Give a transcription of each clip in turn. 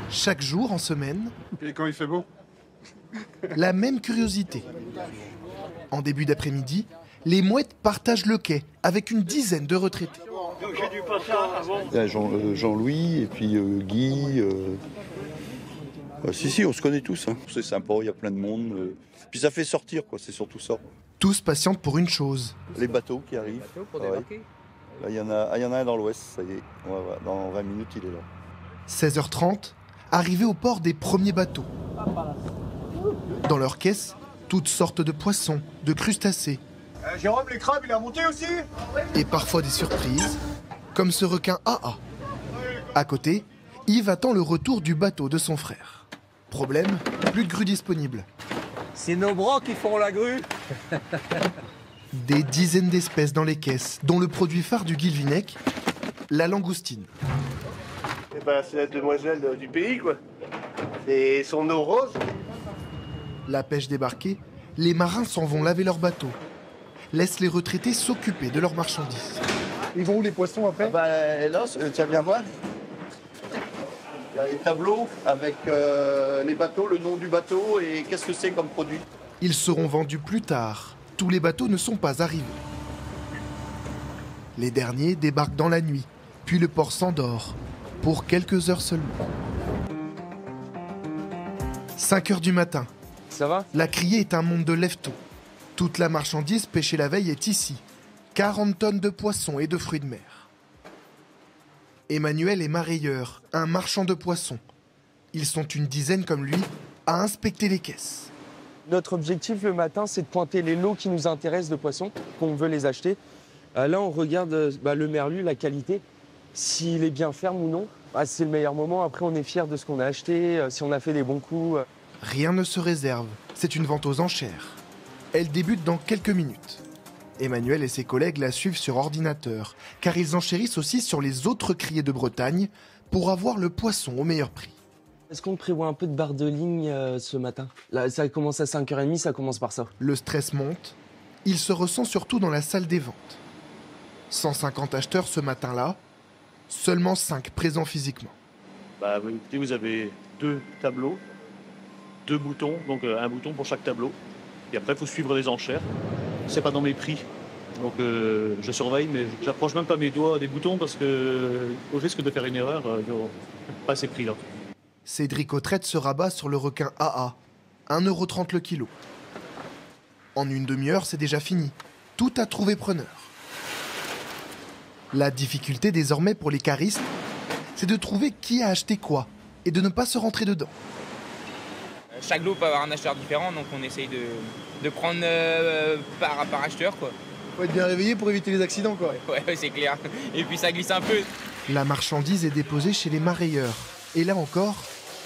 Chaque jour en semaine, et quand il fait beau, la même curiosité. En début d'après-midi, les mouettes partagent le quai avec une dizaine de retraités. Jean-Louis et puis Guy. Si, on se connaît tous. Hein. C'est sympa, il y a plein de monde. Puis ça fait sortir, quoi. C'est surtout ça. Tous patientent pour une chose. Les bateaux qui arrivent. Là, il y en a un dans l'ouest, ça y est. Dans 20 minutes, il est là. 16h30, arrivée au port des premiers bateaux. Dans leur caisse, toutes sortes de poissons, de crustacés. Jérôme, les crabes, il a monté aussi? Et parfois des surprises, comme ce requin AA. À côté, Yves attend le retour du bateau de son frère. Problème, plus de grue disponible. C'est nos bras qui font la grue. Des dizaines d'espèces dans les caisses, dont le produit phare du Guilvinec, la langoustine. Eh ben, c'est la demoiselle du pays, quoi. Et son eau rose. La pêche débarquée, les marins s'en vont laver leur bateau. Laissent les retraités s'occuper de leurs marchandises. Ils vont où les poissons après? Là, tiens, viens voir. Il y a les tableaux avec les bateaux, le nom du bateau et qu'est-ce que c'est comme produit. Ils seront vendus plus tard. Tous les bateaux ne sont pas arrivés. Les derniers débarquent dans la nuit, puis le port s'endort, pour quelques heures seulement. 5 heures du matin. Ça va? La criée est un monde de lève-tôt. Toute la marchandise pêchée la veille est ici. 40 tonnes de poissons et de fruits de mer. Emmanuel est marailleur, un marchand de poissons. Ils sont une dizaine comme lui à inspecter les caisses. Notre objectif le matin, c'est de pointer les lots qui nous intéressent de poissons, qu'on veut les acheter. Là, on regarde le merlu, la qualité, s'il est bien ferme ou non. C'est le meilleur moment. Après, on est fiers de ce qu'on a acheté, si on a fait des bons coups. Rien ne se réserve. C'est une vente aux enchères. Elle débute dans quelques minutes. Emmanuel et ses collègues la suivent sur ordinateur, car ils enchérissent aussi sur les autres criées de Bretagne pour avoir le poisson au meilleur prix. Est-ce qu'on prévoit un peu de barre de ligne ce matin? Là, ça commence à 5h30, ça commence par ça. Le stress monte. Il se ressent surtout dans la salle des ventes. 150 acheteurs ce matin-là, seulement 5 présents physiquement. Écoutez, vous avez 2 tableaux, 2 boutons, donc un bouton pour chaque tableau. Et après, il faut suivre les enchères. C'est pas dans mes prix. Donc je surveille, mais j'approche même pas mes doigts des boutons parce que au risque de faire une erreur, pas ces prix-là. Cédric Autrette se rabat sur le requin AA, 1,30 € le kilo. En une demi-heure, c'est déjà fini. Tout a trouvé preneur. La difficulté désormais pour les caristes, c'est de trouver qui a acheté quoi et de ne pas se rentrer dedans. Chaque lot peut avoir un acheteur différent, donc on essaye de prendre par acheteur, quoi. Faut être bien réveillé pour éviter les accidents, quoi. Ouais, c'est clair. Et puis ça glisse un peu. La marchandise est déposée chez les marailleurs. Et là encore,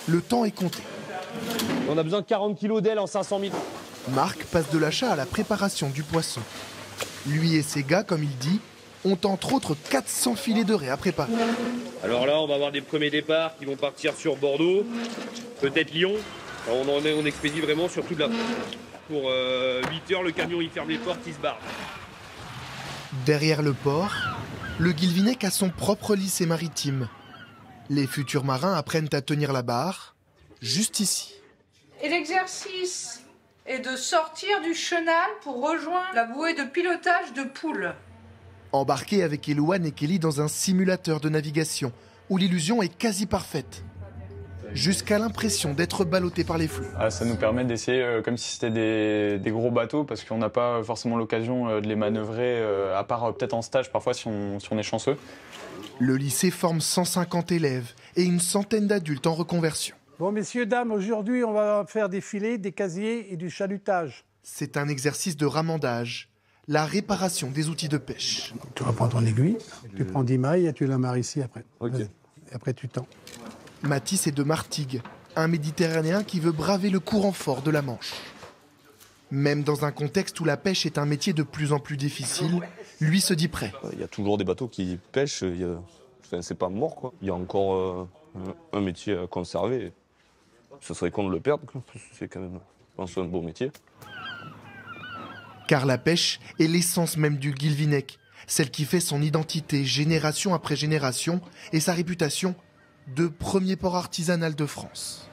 le temps est compté. On a besoin de 40 kilos d'ailes en 500 000. Marc passe de l'achat à la préparation du poisson. Lui et ses gars, comme il dit, ont entre autres 400 filets de raie à préparer. Alors là, on va avoir des premiers départs qui vont partir sur Bordeaux, peut-être Lyon. On expédie vraiment sur toute la France. Pour 8 heures, le camion il ferme les portes, il se barre. Derrière le port, le Guilvinec a son propre lycée maritime. Les futurs marins apprennent à tenir la barre, juste ici. Et l'exercice est de sortir du chenal pour rejoindre la bouée de pilotage de poule. Embarqués avec Elouane et Kelly dans un simulateur de navigation, où l'illusion est quasi parfaite. Jusqu'à l'impression d'être ballotté par les flux. Ça nous permet d'essayer comme si c'était des gros bateaux, parce qu'on n'a pas forcément l'occasion de les manœuvrer, à part peut-être en stage parfois si on est chanceux. Le lycée forme 150 élèves et une centaine d'adultes en reconversion. Bon, messieurs, dames, aujourd'hui, on va faire des filets, des casiers et du chalutage. C'est un exercice de ramandage, la réparation des outils de pêche. Tu vas prendre ton aiguille, tu prends 10 mailles et tu l'amarres ici après. Ok. Et après, tu tends. Mathis est de Martigues, un Méditerranéen qui veut braver le courant fort de la Manche. Même dans un contexte où la pêche est un métier de plus en plus difficile, lui se dit prêt. Il y a toujours des bateaux qui pêchent, c'est pas mort, quoi. Il y a encore un métier à conserver. Ce serait con de le perdre, quoi. C'est quand même, je pense, un beau métier. Car la pêche est l'essence même du Guilvinec, celle qui fait son identité génération après génération et sa réputation de premier port artisanal de France.